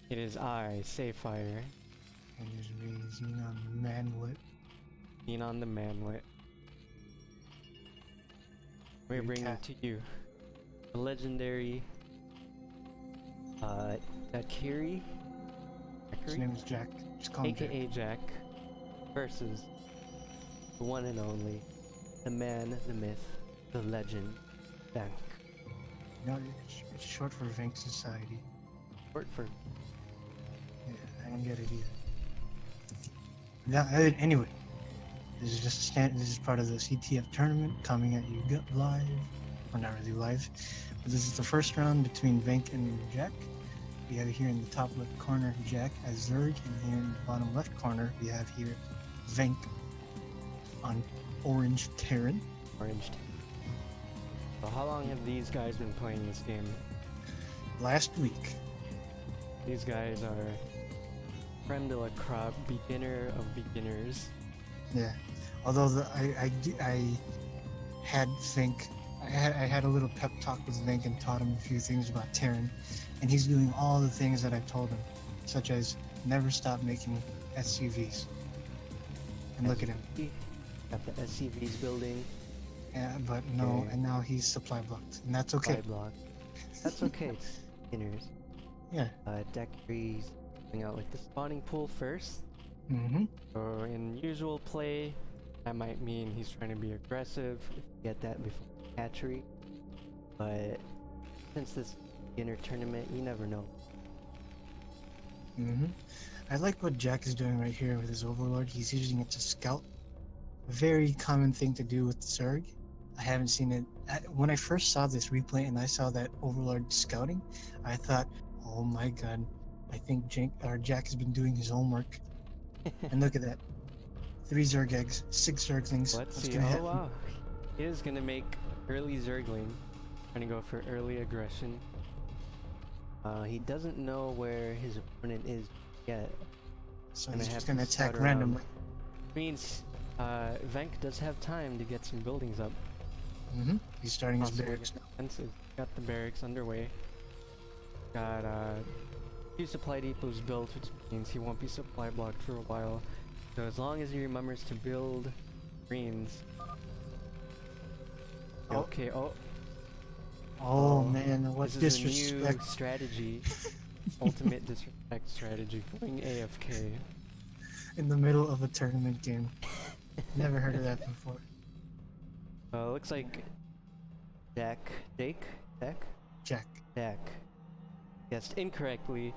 It is I, Sayfire, And there's me, Xenon Manlet. being on the manlet. We're bringing to you the legendary Dakiri, His name is Jack. Just call him Jack. aka Jack, versus the one and only, the man, the myth, the legend, Venk. No, it's short for Venk Society. Short for Yeah, I don't get it either. Yeah, anyway, this is just a this is part of the CTF tournament coming at you live. Or not really live, but this is the first round between Venk and Jack. We have here in the top left corner Jack as Zerg, and here in the bottom left corner we have here Venk on Orange Terran. Orange. So how long have these guys been playing this game? Last week. These guys are creme de la crop, beginner of beginners. Yeah, although I had Venk. I had a little pep talk with Venk and taught him a few things about Terran, and he's doing all the things that I told him, such as never stop making SUVs. And look at him. Got the SUVs building. Yeah, but no, and now he's supply blocked, and that's okay. Supply block. That's okay, beginners. Yeah. Decrease coming out with the spawning pool first. Mm-hmm. So in usual play, that might mean he's trying to be aggressive. If you get that before hatchery, but since this beginner tournament, you never know. Mm-hmm. I like what Jack is doing right here with his Overlord. He's using it to scout. Very common thing to do with the Zerg. I haven't seen it. When I first saw this replay and I saw that Overlord scouting, I thought, oh my god, I think Jack has been doing his homework. And look at that. 3 Zerg eggs, 6 Zerglings. Let's see. Gonna happen? Wow. He is going to make early Zergling. Trying to go for early aggression. He doesn't know where his opponent is yet. So he's just going to attack randomly. Means Venk does have time to get some buildings up. Mm-hmm. He's starting his barracks now. Got the barracks underway. Got 2 supply depots built, which means he won't be supply blocked for a while. So as long as he remembers to build greens. Oh. Okay, Oh man, what this is disrespect. a new strategy. Ultimate disrespect strategy. Going AFK. In the middle of a tournament game. Never heard of that before. Looks like Jack guessed incorrectly.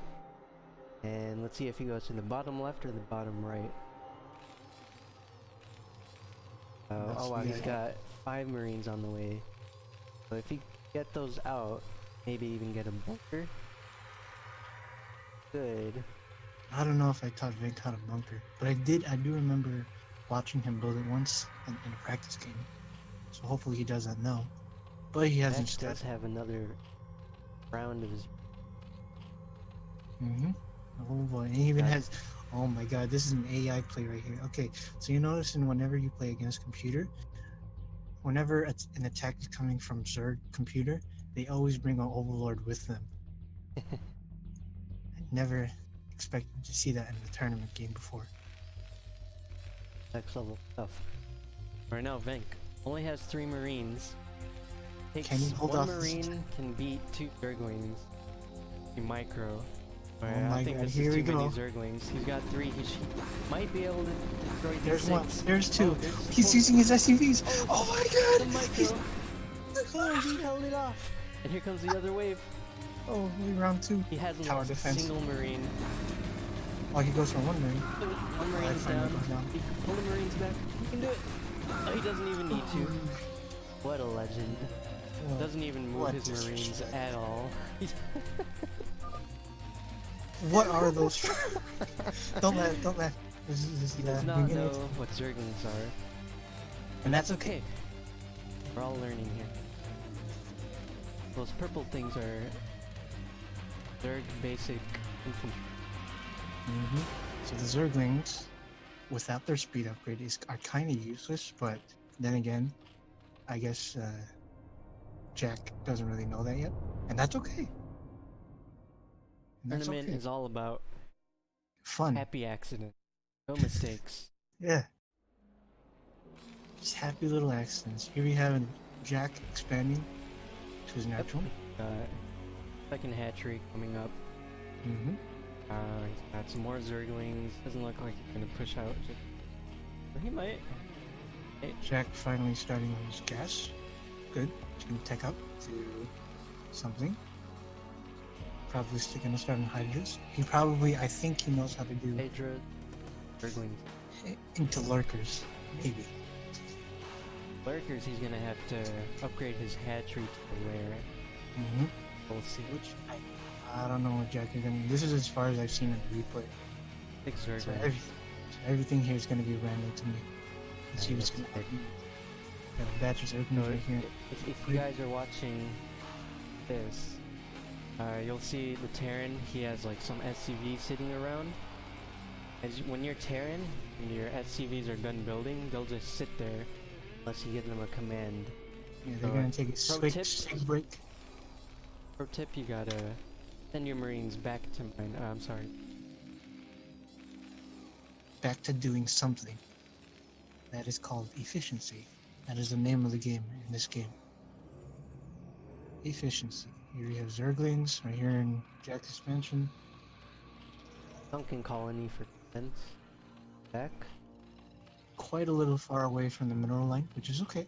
And let's see if he goes to the bottom left or the bottom right. Oh wow, he's got 5 Marines on the way. So if he get those out, maybe even get a bunker. Good. I don't know if I taught Venk how to bunker, but I do remember watching him build it once in a practice game. So hopefully he does that now. But he hasn't started. Does have another round of his. Mm-hmm. Oh boy, and he even has. Oh my god, this is an AI play right here. Okay, so you notice whenever you play against computer, whenever an attack is coming from Zerg computer, they always bring an Overlord with them. I never expected to see that in the tournament game before. Next level stuff. Right now, Venk only has 3 Marines. Can he hold 1 off Marine can beat 2 Zerglings. In micro. But Oh my I think god, this here is we too go. many Zerglings. He's got 3. He might be able to destroy these There's 6. one. There's 2. There's He's 4. using his SUVs. Oh my The god! micro. Oh, he held it off. And here comes the other wave. Oh, only round 2. He hasn't Tower lost defense. a single Marine. Oh, he goes for 1 Marine. 1 Marine's finally down. goes down. He can pull the Marines back. He can do it. Oh, he doesn't even need to. What a legend. Doesn't even move What his Marines disrespect. at all. What are those? Don't let. This is He does not know what Zerglings are. And that's okay. We're all learning here. Those purple things are Zerg basic infantry. Mm-hmm. So the Zerglings, without their speed upgrade, are kind of useless. But then again, I guess Jack doesn't really know that yet, and that's okay. And that's Tournament okay. is all about Fun. happy accident, no mistakes. Yeah. Just happy little accidents. Here we have Jack expanding to his natural. Second hatchery coming up. Mm-hmm. He's got some more Zerglings. Doesn't look like he's gonna push out. He might. Jack finally starting his gas. Good. He's gonna tech up to something. Probably still gonna start on Hydras. He probably, I think he knows how to do Hydra, Zerglings. into lurkers. Maybe. Lurkers, he's gonna have to upgrade his hatchery to rare. Mm-hmm. We'll see. Which I don't know what Jack is gonna. This is as far as I've seen in the replay. Big So, Zergling. everything here is gonna be random to me. Let's see what's gonna happen. Got a batch of Zerglings right here. If you guys are watching this, you'll see the Terran. He has like some SCV sitting around. When you're Terran and your SCVs are done building, they'll just sit there unless you give them a command. Yeah, they're gonna take a quick sig break. Pro tip: you gotta send your Marines back to mine. I'm sorry. Back to doing something. That is called efficiency. That is the name of the game in this game. Efficiency. Here we have Zerglings right here in Jack's expansion. Sunken colony for defense. Back. Quite a little far away from the mineral line, which is okay.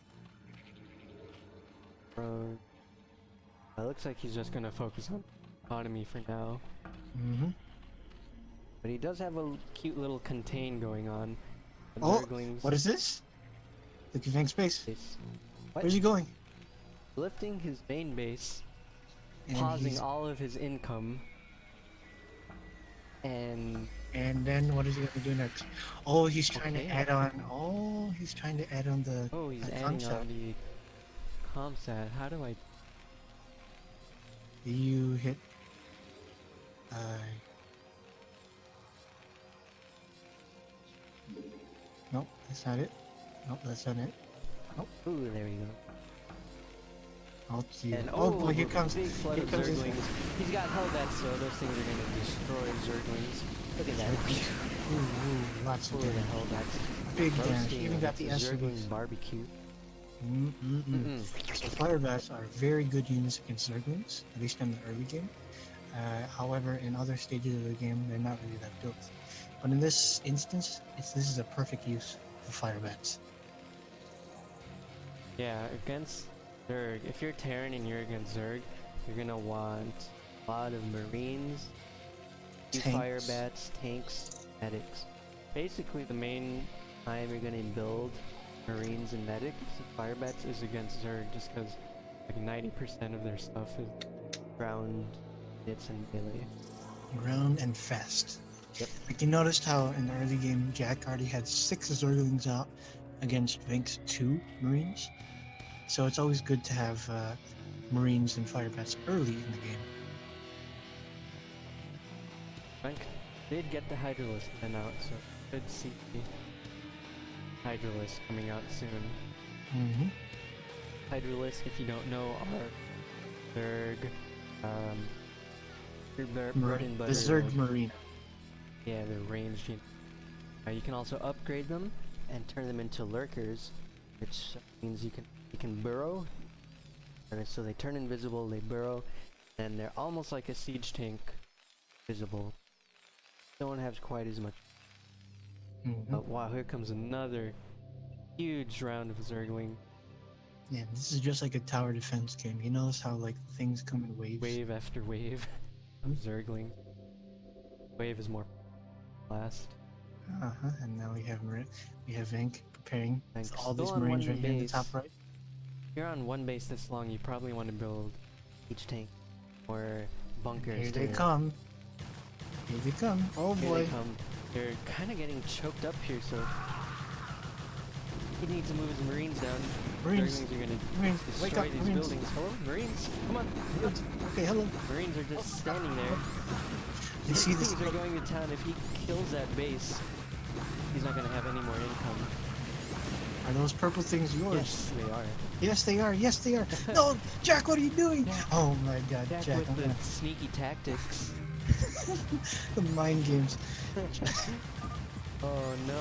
It looks like he's just gonna focus on economy for now. Mm-hmm. But he does have a cute little contain going on. The Oh, Zerglings what is this? Look at Venk's base. base. What? Where's he going? Lifting his main base, And pausing he's- all of his income, and And then what is he gonna do next? Oh, he's trying Okay. to add on. Oh, he's trying to add on the. oh, he's the adding concept. on the comsat. How do I? You hit. Nope, that's not it. Nope, that's not it. Ooh, there we go. Alt U. And Oh boy, here a comes. big flood Here of comes his- Zerglings. He's got Hellbats, so those things are gonna destroy Zerglings. Look at that. Ooh, lots of Look at the damage. Hellbats. Big damage. Roasting Even got the Zergling SCVs. barbecue. So Firebats are very good units against Zerglings, at least in the early game. However, in other stages of the game, they're not really that built. But in this instance, this is a perfect use for Firebats. Yeah, against Zerg, if you're Terran and you're against Zerg, you're gonna want a lot of Marines, Tanks. Firebats, tanks, medics. Basically, the main time you're gonna build Marines and medics, Firebats, is against Zerg, just because like 90% of their stuff is ground hits and melee. Ground and fast. Yep. Like you noticed how in the early game, Jack already had 6 Zerglings out against Venk's 2 Marines. So it's always good to have Marines and Firebats early in the game. Venk did get the Hydralisk then out, so good see Hydralisk coming out soon. Mm-hmm. Hydralisk, if you don't know, are Zerg, your bread and The butter. Zerg like- Marine. Yeah, they're ranged. You can also upgrade them and turn them into lurkers, which means you can burrow. And so they turn invisible, they burrow, and they're almost like a siege tank, visible. Don't have quite as much. Mm-hmm. Wow, here comes another huge round of Zergling. Yeah, this is just like a tower defense game. You notice how like things come in waves. Wave after wave of Zergling. Wave is more last. And now we have Venk preparing Venk's all still these on Marines one right here in the base. top right. If you're on one base this long, you probably want to build each tank or bunkers. Here they to- come. Here they come. Oh Here boy. they come. They're kind of getting choked up here, so he needs to move his Marines down. Marines. Zerglings are gonna Marines. Wake destroy up, these Marines. buildings. Hello, Marines, come on! Marines. Okay, hello. Marines are just standing there. You see this? Things are going to town. If he kills that base, he's not gonna have any more income. Are those purple things yours? Yes, they are. Yes, they are. Yes, they are. No, Jack, what are you doing? Jack. Oh my God, Jack Jack. with I'm the gonna- sneaky tactics. The mind games. Oh no.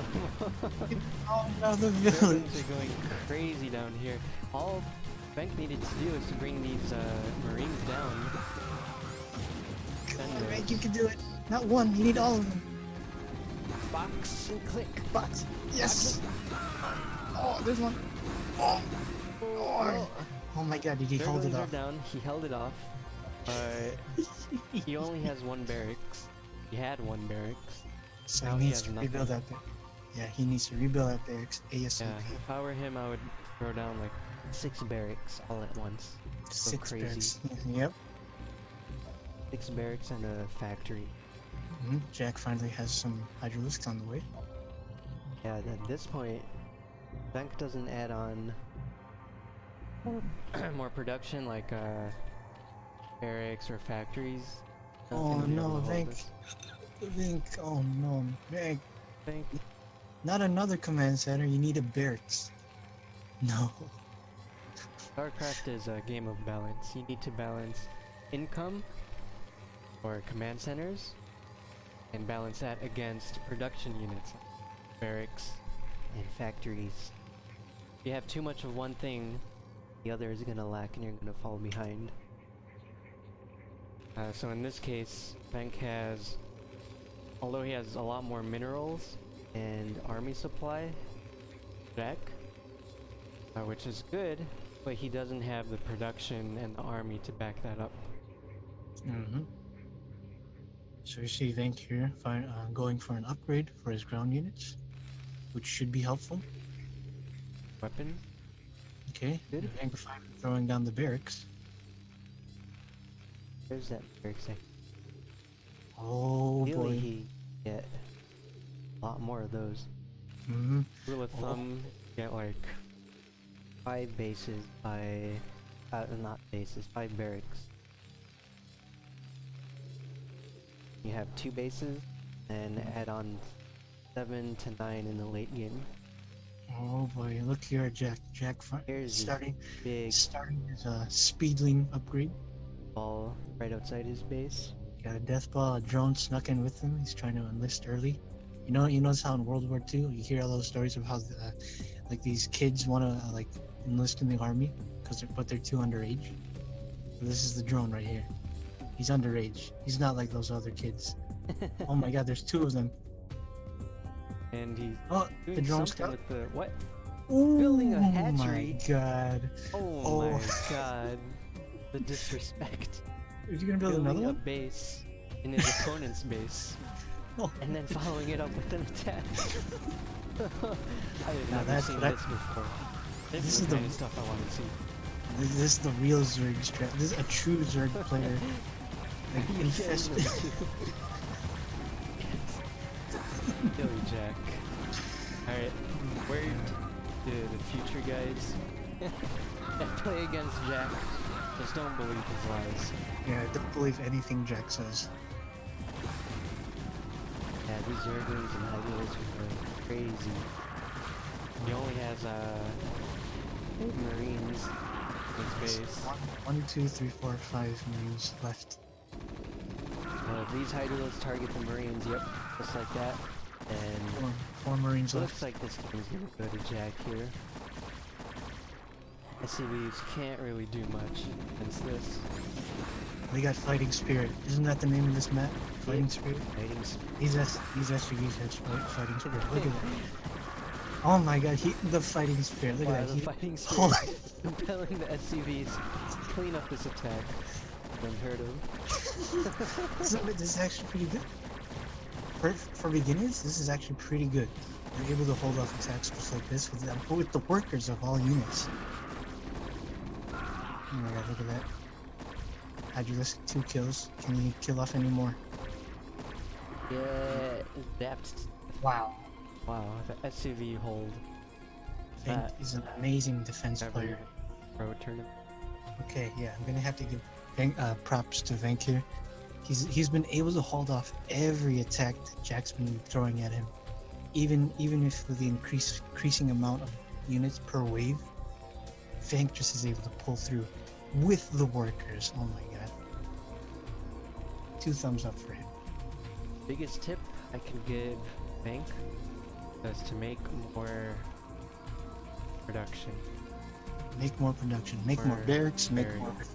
Oh no, the Germans village. are going crazy down here. All Venk needed to do is to bring these Marines down. Defend Alright, those. you can do it. Not one, you need all of them. Box and click. But yes. Oh, there's one. Oh, Oh, oh my god, did he their hold it buildings are off? down. He held it off. He only has one barracks. He had one barracks. So now he he needs has to nothing. rebuild that barracks. Yeah, he needs to rebuild that barracks ASAP. Yeah, if I were him, I would throw down like 6 barracks all at once. So 6 crazy. barracks. Yep. 6 barracks and a factory. Jack finally has some hydralisks on the way. Yeah, at this point, Venk doesn't add on more production like barracks or factories. Not Oh gonna be able no, to hold Venk. this. Venk. Oh no, Venk. Venk. Not another command center, you need a barracks. No. StarCraft is a game of balance. You need to balance income or command centers and balance that against production units, barracks and factories. If you have too much of one thing, the other is gonna lack and you're gonna fall behind. So in this case, Venk has, although he has a lot more minerals and army supply, Jack, which is good, but he doesn't have the production and the army to back that up. So you see Venk here going for an upgrade for his ground units, which should be helpful. Weapons? Okay, Good. Venk finally throwing down the barracks. There's that barracks. Oh Really, boy. he get a lot more of those. Rule of Oh. thumb, get like 5 bases by, not bases, 5 barracks. You have 2 bases, and add on 7 to 9 in the late game. Oh boy, look here at Jack. Jack Here's his starting big his speedling upgrade. ball right outside his base. Got a death ball, a drone snuck in with him. He's trying to enlist early. You notice how in World War II you hear all those stories of how like these kids want to like enlist in the army but they're too underage. But this is the drone right here. He's underage. He's not like those other kids. Oh my god, there's 2 of them. And he's Oh, doing the drone something scout. with the what? Ooh, building a my hatchery. god. Oh, Oh. my god. The disrespect. Is he gonna build Building another a one? base in his opponent's base. Oh. And then following it up with an attack. I have Now never that's seen what I- this before. This This is is the the- kind of stuff I want to see. This is the real Zerg strat. This is a true Zerg player. Like infested. Billy Jack. Alright, where do the future guys that play against Jack just don't believe his lies. Yeah, I don't believe anything Jack says. Yeah, these Zerglings and Hydralisks are crazy. He only has 8 Marines in his base. One, 2, 3, 4, 5 Marines left. If these Hydralisks target the Marines, yep, just like that. And Four Marines looks left. like this game's gonna go to Jack here. SCVs can't really do much against this. They got Fighting Spirit. Isn't that the name of this map? Fighting Spirit? Fighting These SCVs have Fighting Spirit. Look at that. Oh my god, the Fighting Spirit. Look Wow, at the that. Fighting Oh Spirit compelling the SCVs to clean up this attack. Unheard of. This is actually pretty good. For beginners, this is actually pretty good. You're able to hold off attacks just like this with the workers of all units. Oh my god, look at that. Hydralisk, 2 kills. Can you kill off any more? Yeah, depth. Wow. Wow, the SCV hold. Venk That- is an amazing defense Every player. pro tournament. Okay, yeah, I'm gonna have to give props to Venk here. He's been able to hold off every attack that Jack's been throwing at him, even if with the increasing amount of units per wave. Venk just is able to pull through with the workers. Oh my god, 2 thumbs up for him. Biggest tip I can give Venk is to make more production. Make more production. Make more barracks. Make barracks.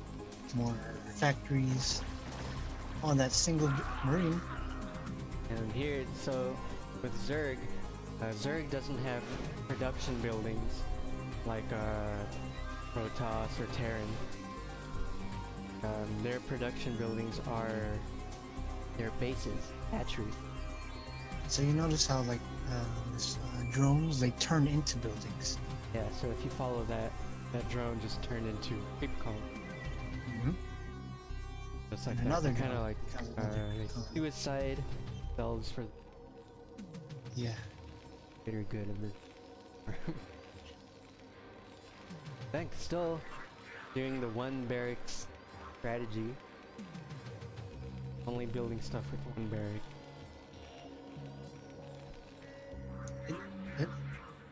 more factories. On that single marine. And here, so with Zerg, Zerg doesn't have production buildings like Protoss or Terran. Their production buildings are their bases, hatcheries. So you notice how like drones, they turn into buildings. Yeah, so if you follow that drone just turned into creep column. Mm-hmm. Just like And that. another Kind of drone like becomes another column. suicide selves for Yeah. very good of this. Thanks, still doing the one barracks strategy. Only building stuff with one barrack.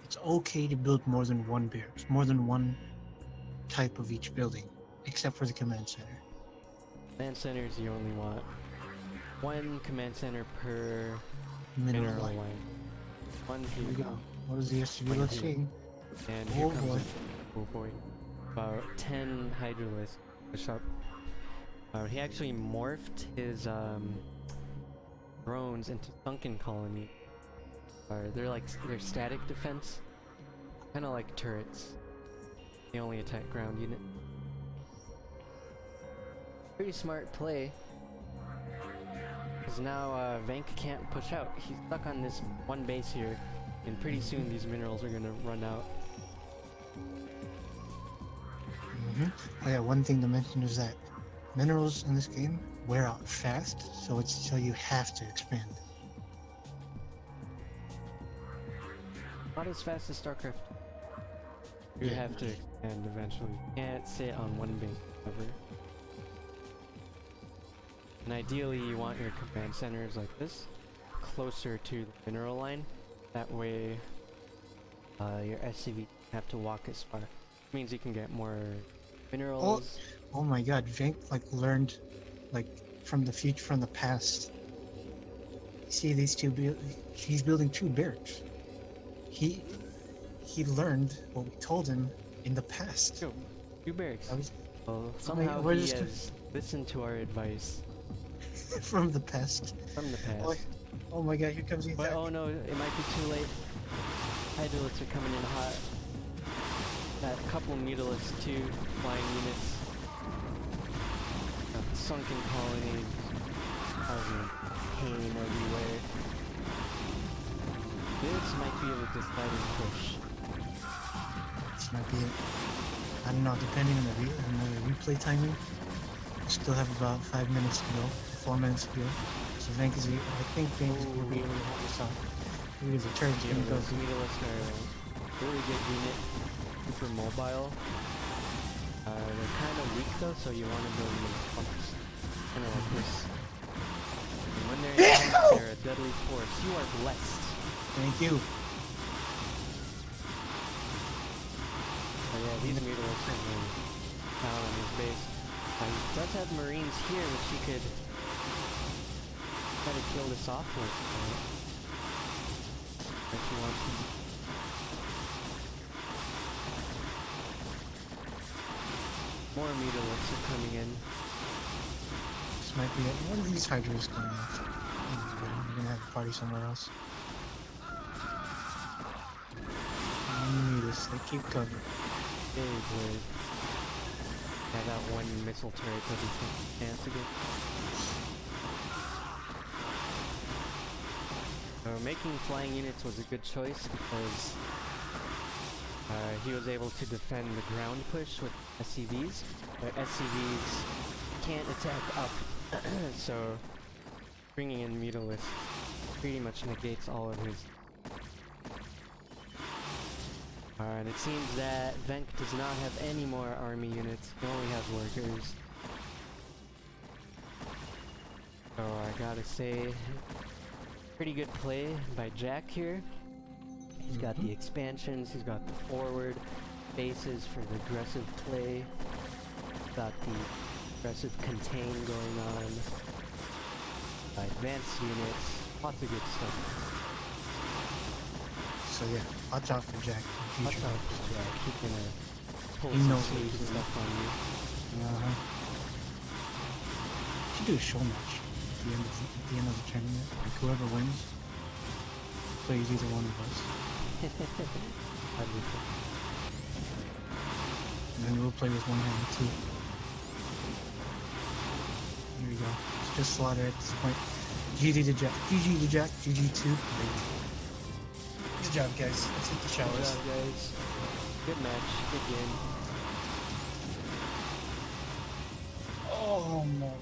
It's okay to build more than one barracks, more than one type of each building, except for the command center. Command centers, you only want one command center per Mineral mineral line. line. One Here we here. go. What is the SUV? One Let's here. see. And here Oh comes boy. oh boy. About 10 hydralisks push up. He actually morphed his drones into sunken colony. They're static defense, kind of like turrets. They only attack ground unit. Pretty smart play. Because now Venk can't push out. He's stuck on this one base here, and pretty soon these minerals are gonna run out. Oh yeah, one thing to mention is that minerals in this game wear out fast, so you have to expand. Not as fast as StarCraft. You Yeah. have to expand eventually. You can't sit on one base forever. And ideally you want your command centers like this, closer to the mineral line. That way your SCV have to walk as far. Means you can get more minerals. Oh my god, Venk like learned like from the future, from the past. See these he's building 2 barracks. He learned what we told him in the past. Two barracks. That was Well, somehow we're he just- has listened to our advice from the past. from the past. Oh my god, here comes the But attack. oh no, it might be too late. Hydralisks are coming in hot. Got a couple mutalisks too, flying units. Got the sunken colonies, causing pain everywhere. This might be a deciding push. This might be it. I don't know, depending on the replay timing. We still have about 5 minutes to go, 4 minutes to go. So I think Venk is going to be able to hold this off. Look at the turns Yeah, going to go. those mutalisks are a really good unit, super mobile. They're kind of weak though, so you want to build them in clumps, kind of like this. And when they're in clumps, they're a deadly force. You are blessed. Thank you. But yeah, these mutalisks are really found on his base. He does have marines here, which he could try to kill this off with. If he wants to. More mutalisks are coming in. This might be it. One of these hydras coming out. We're gonna have a party somewhere else. They keep coming. Very good. Yeah, that one missile turret doesn't stand a chance again. So making flying units was a good choice because he was able to defend the ground push with SCVs, but SCVs can't attack up, so bringing in mutalisks pretty much negates all of his. And it seems that Venk does not have any more army units, he only has workers. So I gotta say, pretty good play by Jack here. He's got the expansions, he's got the forward bases for the aggressive play, got the aggressive contain going on. advanced units, lots of good stuff. So yeah, watch out for Jack. in Watch future out for episodes. Jack, he can pull He some knows what sneaky he's doing. stuff on you. Uh-huh. Should do a show match at the end of the tournament. Like whoever wins plays either one of us. That'd be fun. And then we'll play with one hand too. Here we go. It's just slaughter at this point. GG to Jack. GG to Jack. GG2. Good job, guys. Let's hit the Good showers. job, guys. Good match, good game. Oh, no.